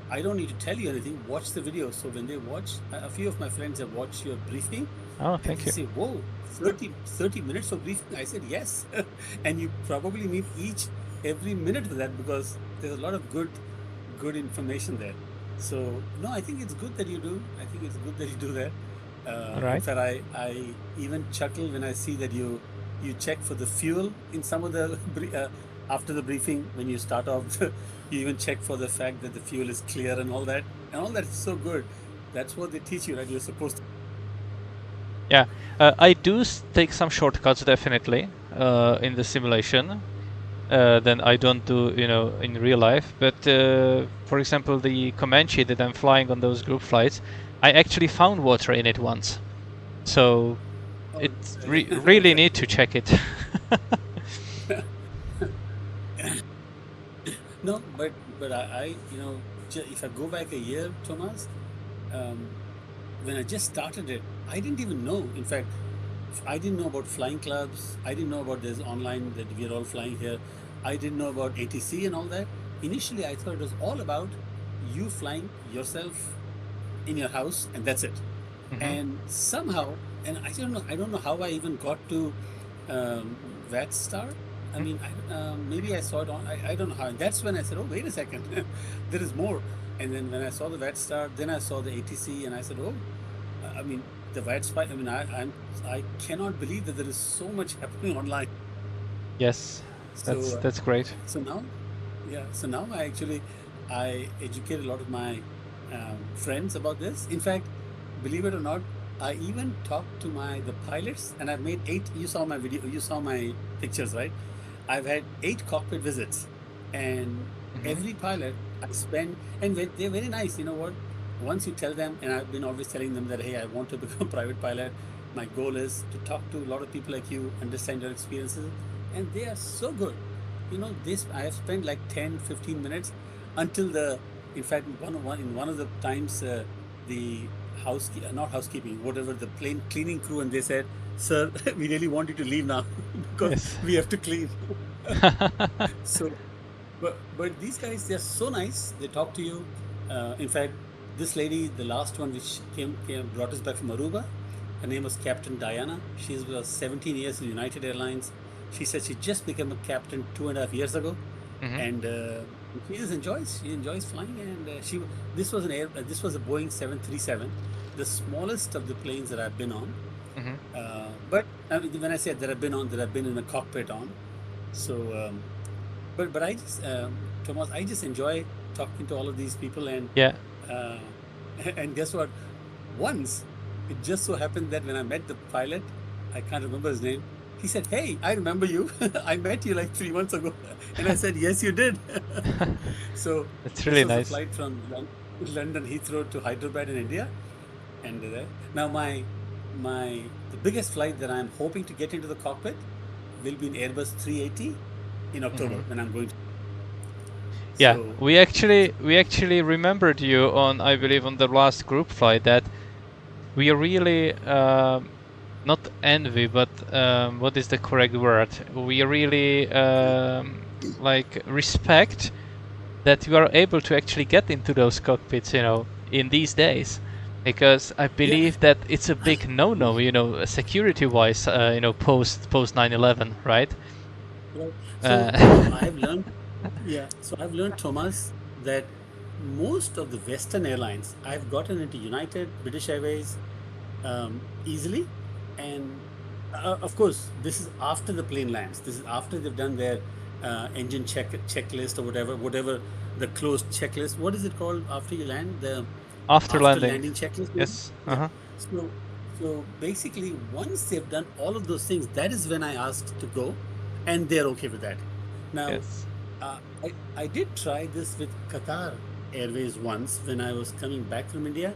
I don't need to tell you anything. Watch the video. So when they watch, a few of my friends have watched your briefing, Oh, and thank they you. say, whoa, 30 minutes of briefing. I said, yes. And you probably need every minute of that because there's a lot of good information there. So no, I think it's good that you do. I think it's good that you do that. All In right. fact, I even chuckle when I see that you check for the fuel in some of the after the briefing when you start off. You even check for the fact that the fuel is clear and all that is so good. That's what they teach you, right? You're supposed to. Yeah, I do take some shortcuts definitely in the simulation. Than I don't do, in real life. But for example, the Comanche that I'm flying on those group flights, I actually found water in it once. So Oh, it really? really Okay. need to check it. No, but if I go back a year, Thomas, um, when I just started it, I didn't even know. In fact, I didn't know about flying clubs. I didn't know about this online that we are all flying here. I didn't know about ATC and all that. Initially, I thought it was all about you flying yourself in your house, and that's it. And somehow, and I don't know how I even got to VAT Star. I mean, maybe I saw it on, I don't know how. And that's when I said, oh, wait a second, there is more. And then when I saw the VAT Star, then I saw the ATC, and I said, oh, I mean, the VAT Spy. I mean, I cannot believe that there is so much happening online. Yes, So that's great. so now, yeah. So now I educate a lot of my friends about this. In fact, believe it or not, I even talked to the pilots, and I've made 8. You saw my video. You saw my pictures, right? I've had 8 cockpit visits, and every pilot I spend, and they're very nice. You know what? Once you tell them, and I've been always telling them that, hey, I want to become a private pilot. My goal is to talk to a lot of people like you, understand your experiences, and they are so good. You know, this I have spent like 10, 15 minutes until in fact, in one of the times, the not housekeeping, whatever, the plane cleaning crew, and they said, sir, we really want you to leave now because Yes. we have to clean. So, but these guys, they're so nice. They talk to you. In fact, this lady, the last one which brought us back from Aruba, her name was Captain Diana. She's 17 years in United Airlines. She said she just became a captain 2.5 years ago, and she enjoys flying. And this was this was a Boeing 737, the smallest of the planes that I've been on. But I mean, when I say that I've been in the cockpit on. So, but I just, Thomas, I just enjoy talking to all of these people, and Yeah. uh, and guess what? Once it just so happened that when I met the pilot, I can't remember his name. He said, "Hey, I remember you. I met you like 3 months ago," and I said, "Yes, you did." So That's this really was a nice. flight from London Heathrow to Hyderabad in India, and now the biggest flight that I'm hoping to get into the cockpit will be an Airbus 380 in October when I'm going to. Yeah, So we actually remembered you on, I believe, on the last group flight, that we really not envy, but what is the correct word? We really like respect that you are able to actually get into those cockpits, you know, in these days, because I yeah, believe that it's a big no-no, you know, security-wise, you know, post 9/11, right? right. So Uh, I've learned, yeah. So I've learned, Thomas, that most of the Western airlines, I've gotten into United, British Airways, easily, and of course, this is after the plane lands. This is after they've done their engine checklist or whatever the closed checklist. What is it called after you land? The After after landing, landing checklist. yes. Yeah. So so basically, once they've done all of those things, that is when I asked to go, and they're okay with that. Now, Yes. I did try this with Qatar Airways once when I was coming back from India.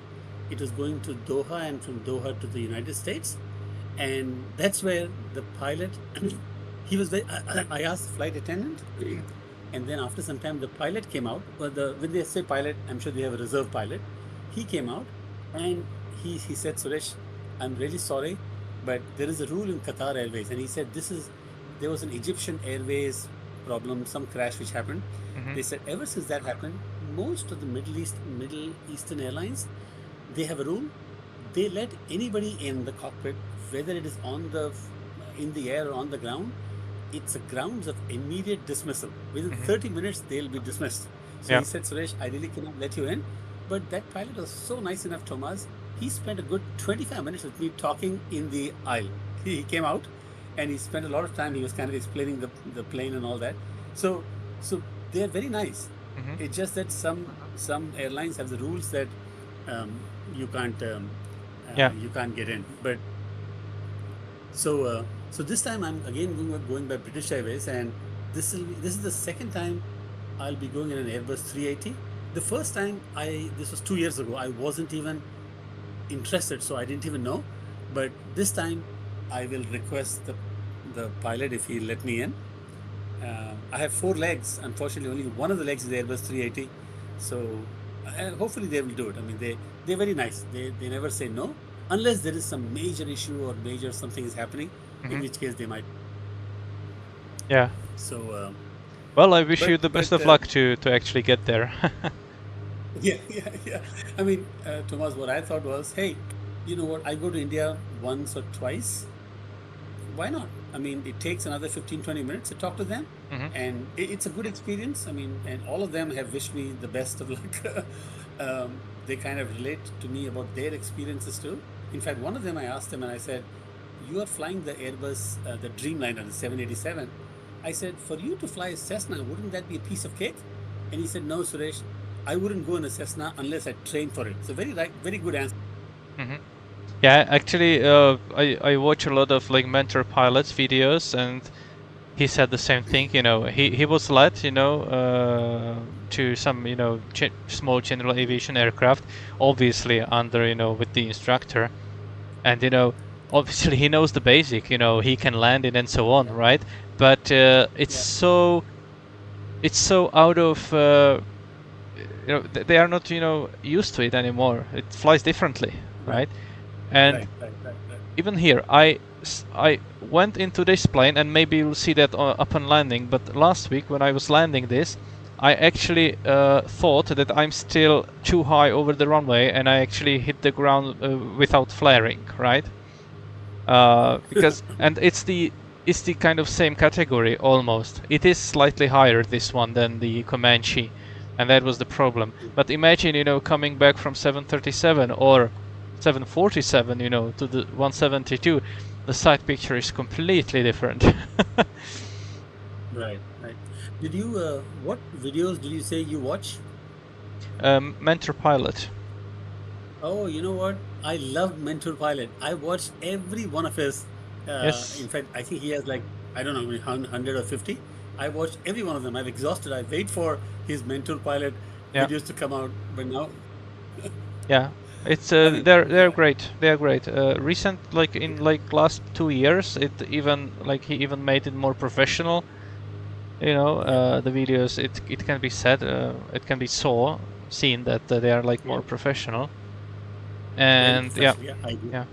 It was going to Doha and from Doha to the United States. And that's where the pilot, he was very, I asked the flight attendant, and then after some time, the pilot came out. Well, when they say pilot, I'm sure they have a reserve pilot. He came out and he said, Suresh, I'm really sorry, but there is a rule in Qatar Airways. And he said, there was an Egyptian Airways problem, some crash which happened. They said, ever since that happened, most of the Middle Eastern airlines, they have a rule. They let anybody in the cockpit, whether it is in the air or on the ground. It's a grounds of immediate dismissal. Within 30 minutes, they'll be dismissed. So Yeah. he said, Suresh, I really cannot let you in. But that pilot was so nice enough, Thomas. He spent a good 25 minutes with me talking in the aisle. He came out and he spent a lot of time. He was kind of explaining the plane and all that. So, so they're very nice. It's just that some airlines have the rules that um, you can't Yeah. you can't get in. But so this time I'm again going by British Airways, and this is the second time I'll be going in an Airbus 380. The first time this was 2 years ago. I wasn't even interested, so I didn't even know. But this time I will request the pilot if he'll let me in. I have 4 legs. Unfortunately, only one of the legs is the Airbus 380. So hopefully they will do it. I mean, they're very nice. They never say no unless there is some major issue or major something is happening, in which case they might. Yeah. So, Well, I wish but you the but best of luck to actually get there. yeah, yeah, yeah. I mean, Thomas, what I thought was, hey, You know what? I go to India once or twice. Why not? I mean, it takes another 15, 20 minutes to talk to them. Hmm. And it's a good experience. I mean, and all of them have wished me the best of luck. They kind of relate to me about their experiences too. In fact, one of them, I asked them and I said, "You are flying the Airbus, the Dreamliner, the 787." I said, "For you to fly a Cessna, wouldn't that be a piece of cake?" And he said, "No, Suresh, I wouldn't go in a Cessna unless I trained for it." So very right, very good answer. Hmm. Yeah, actually, I watch a lot of like mentor pilots videos, and he said the same thing. You know, he was led, to some, small general aviation aircraft, obviously under, with the instructor, and obviously he knows the basic. He can land it and so on, Yeah, right? But yeah, it's so out of, they are not, used to it anymore. It flies differently, right, right? And right. even here, I went into this plane, and maybe you'll see that upon landing. But last week when I was landing this, I actually thought that I'm still too high over the runway, and I actually hit the ground without flaring, right? Because and it's the kind of same category almost. It is slightly higher, this one, than the Comanche, and that was the problem. But imagine, coming back from 737 or 747, to the 172, the side picture is completely different. Right, right. Did you, what videos did you say you watch? Mentor pilot. Oh, you know what? I love Mentor Pilot. I watched every one of his. In Yes. fact, I think he has like, I don't know, 100 or 50. I watched every one of them. I've exhausted. I wait for his Mentor Pilot Yeah. videos to come out. But now, Yeah. It's I mean, they're yeah, great. They're great. Recent, like in like last 2 years, it even like he even made it more professional. yeah, The videos, it can be said, it can be seen that they are like yeah. more professional. Very And yeah. professional. Yeah, I agree. Yeah.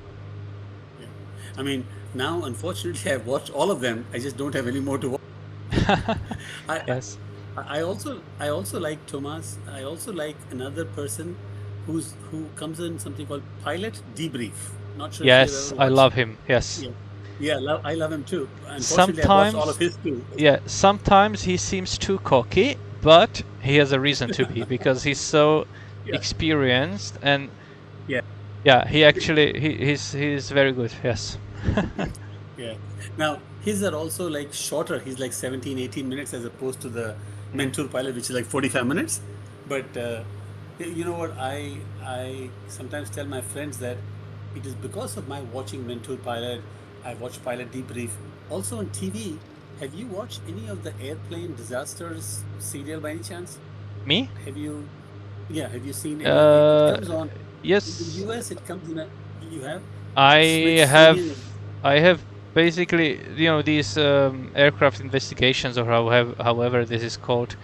Yeah. I mean, now, unfortunately, I've watched all of them. I just don't have any more to watch. I, Yes. I also like Thomas. I also like another person who comes in something called Pilot Debrief. Not sure if you've Yes, ever I watched. love him. Yes. Yeah, yeah, I love him too. Unfortunately, I've watched all of Sometimes, his too. yeah, sometimes he seems too cocky, but he has a reason to be, because he's so Yeah, experienced. And yeah, yeah, he actually he's very good. Yes. yeah. Now his are also like shorter. He's like 17, 18 minutes as opposed to the Mhm. Mentor Pilot, which is like 45 minutes. But you know what? I sometimes tell my friends that it is because of my watching Mentor Pilot. I watch Pilot Debrief. Also on TV, have you watched any of the airplane disasters serial by any chance? Me? Have you? Yeah, have you seen any? It Uh, comes on in the yes. US. It comes in a. You have I have Smithsonian. I have basically, these aircraft investigations, or however this is called.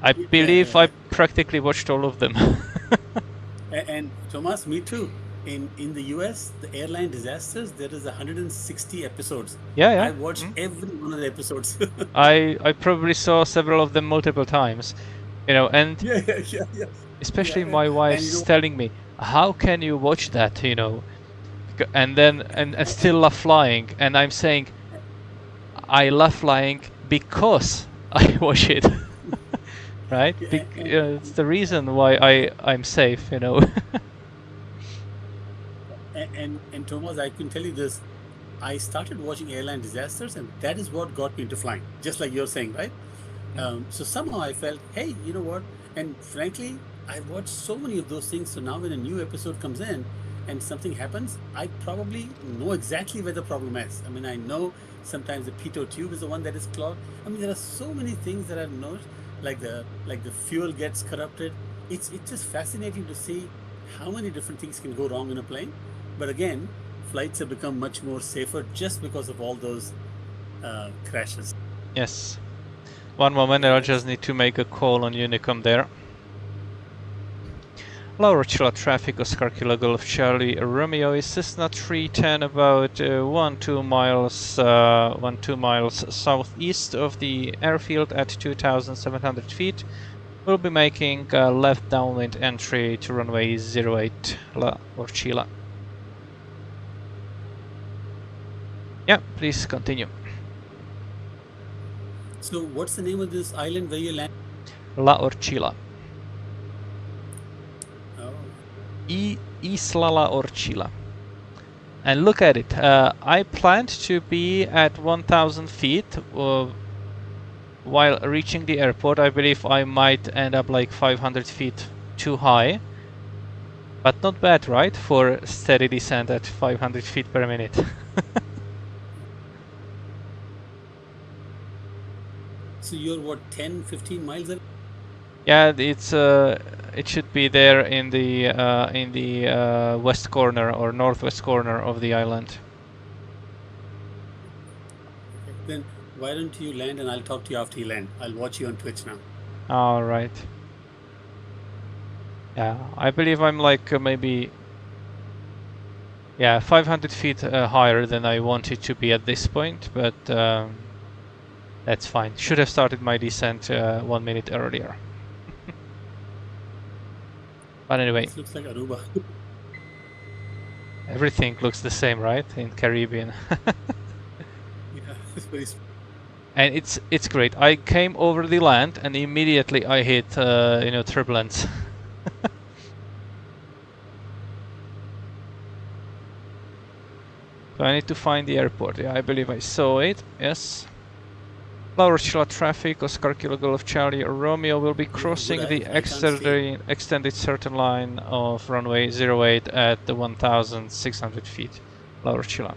I Yeah, believe I yeah. practically watched all of them. And Thomas, me too. In the US, the airline disasters, there is 160 episodes. Yeah, yeah. I watched Mm. every one of the episodes. I probably saw several of them multiple times, and Yeah, yeah, yeah, yeah. especially Yeah. my And you wife's know, telling me, "How can you watch that?" And then and still love flying, and I'm saying I love flying because I watch it, right? yeah, It's the reason why I'm safe. and Thomas, I can tell you this. I started watching airline disasters, and that is what got me into flying. Just like you're saying, right? Mm. So somehow I felt, hey, you know what? And frankly, I've watched so many of those things. So now when a new episode comes in and something happens, I probably know exactly where the problem is. I mean, I know sometimes the pitot tube is the one that is clogged. I mean, there are so many things that I've noticed, like the fuel gets corrupted. It's just fascinating to see how many different things can go wrong in a plane. But again, flights have become much more safer just because of all those crashes. Yes. One moment, Yeah, I'll that's just need to make a call on Unicom there. Hello, Orchila traffic, Oscar Kilo Golf Charlie Romeo is Cessna 310, about 1-2 miles southeast of the airfield at 2,700 feet. We'll be making a left downwind entry to runway 08 La Orchila. Yeah, please continue. So what's the name of this island where you land? La Orchila. Oh, Isla La Orchila. And look at it. I planned to be at 1,000 feet while reaching the airport. I believe I might end up like 500 feet too high. But not bad, right? For steady descent at 500 feet per minute. so you're what, 10, 15 miles away? Yeah, it should be there in the west corner or northwest corner of the island. Okay. Then why don't you land and I'll talk to you after you land. I'll watch you on Twitch now. All right. Yeah, I believe I'm like maybe 500 feet higher than I wanted to be at this point, but that's fine. Should have started my descent 1 minute earlier. But anyway, This looks like Aruba. everything looks the same, right? In Caribbean. Yeah, it's very And it's great. I came over the land and immediately I hit turbulence. So I need to find the airport. Yeah, I believe I saw it. Yes. Orchila traffic, Oscar Kilo Golf Charlie Romeo will be yeah, good. crossing the I can't stay. extended certain line of runway 08 at the 1,600 feet. Orchila.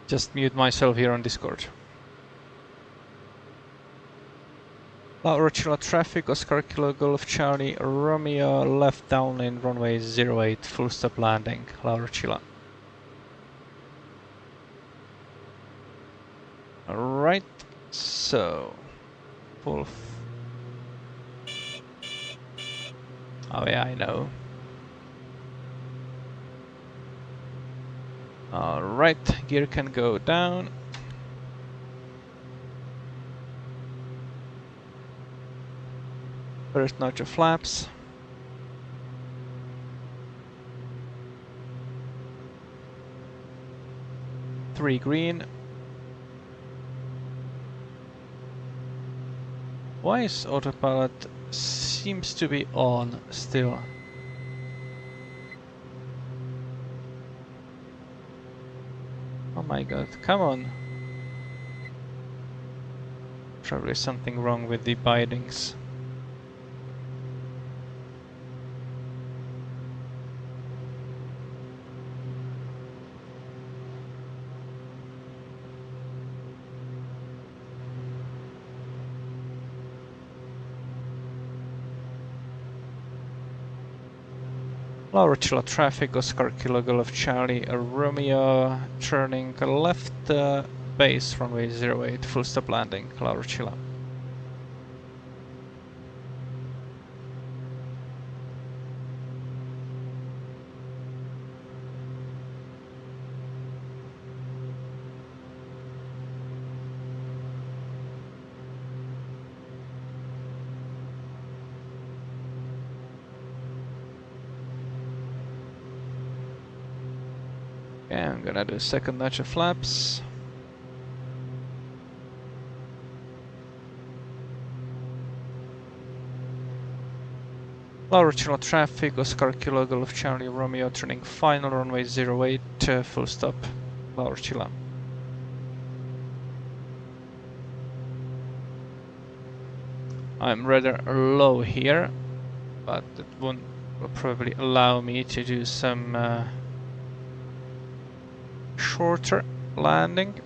Just mute myself here on Discord. Orchila traffic, Oscar Kilo Golf Charlie Romeo left downwind runway 08 full stop landing. Orchila. Alright, so full. Oh yeah, I know. Alright, gear can go down. First notch of flaps. Three green. Why is autopilot seems to be on still? Oh my god, come on. Probably something wrong with the bindings. Orchila traffic, Oscar Kilo Golf Charlie Romeo, turning left base runway 08, full stop landing, Orchila. Okay, I'm gonna do a second notch of flaps. Orchila traffic, Oscar Kilo Golf Charlie Romeo, turning final runway 08, full stop, Orchila. I'm rather low here, but it will probably allow me to do some shorter landing.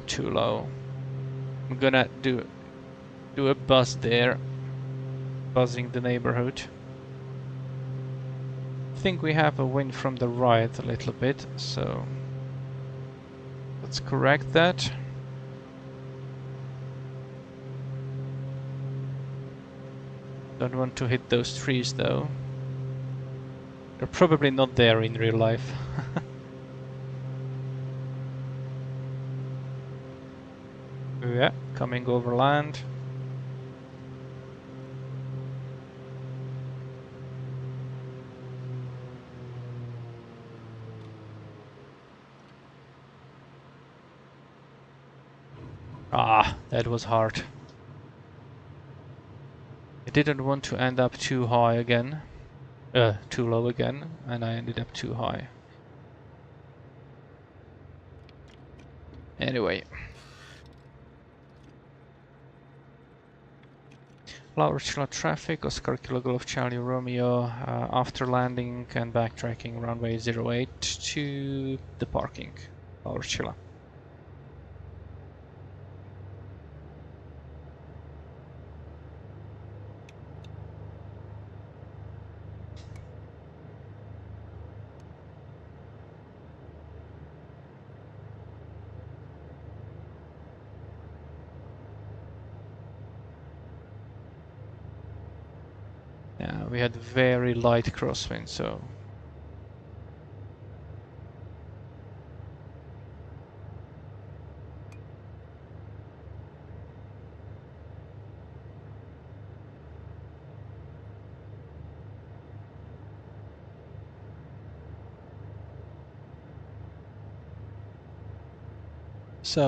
Too low. I'm gonna do a buzz there, buzzing the neighborhood. I think we have a wind from the right a little bit, so let's correct that. Don't want to hit those trees though. They're probably not there in real life. Yeah, coming over land. Ah, that was hard. I didn't want to end up too high again. Too low again, and I ended up too high. Anyway. Orchila traffic, Oscar Kilo Golf Charlie Romeo, after landing and backtracking runway 08 to the parking. Orchila. Yeah, we had very light crosswind, so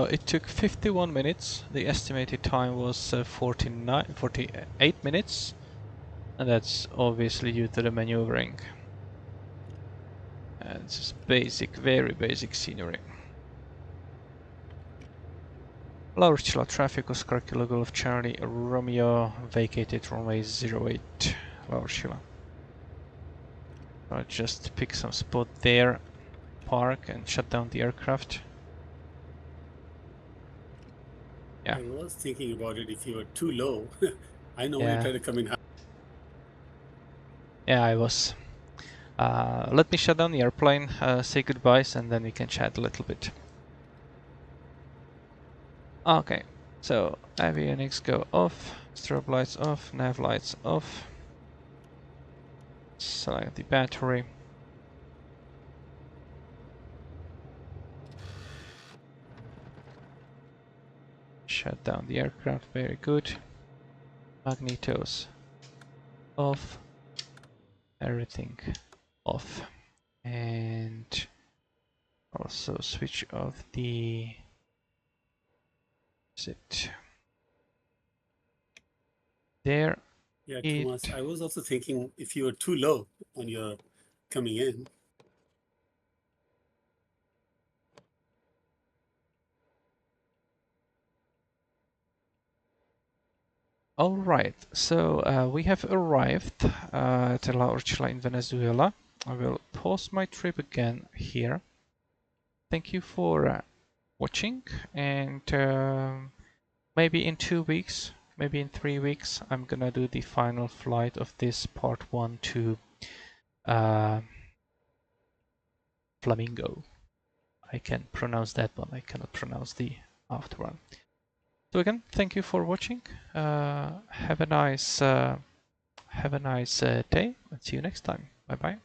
it took 51 minutes. The estimated time was 48 minutes, and that's obviously due to the maneuvering. And it's just basic, very basic scenery. Orchila traffic, Oscar Kilo Golf Charlie Romeo, vacated runway 08, Orchila. I'll just pick some spot there, park and shut down the aircraft. Yeah. I was thinking about it if you were too low. I know Yeah. you try to come in high. Yeah, I was. Let me shut down the airplane, say goodbyes, and then we can chat a little bit. Okay, so avionics go off, strobe lights off, nav lights off. Select the battery. Shut down the aircraft, very good. Magnetos off, everything off. And also switch off the sit there. Yeah, Thomas, I was also thinking if you were too low when you're coming in. All right, so we have arrived at La Orchila in Venezuela. I will pause my trip again here. Thank you for watching, and maybe in 2 weeks, maybe in 3 weeks, I'm gonna do the final flight of this part 1 to Flamingo. I can pronounce that one, I cannot pronounce the after one. So again, thank you for watching. Have a nice day, and see you next time. Bye bye.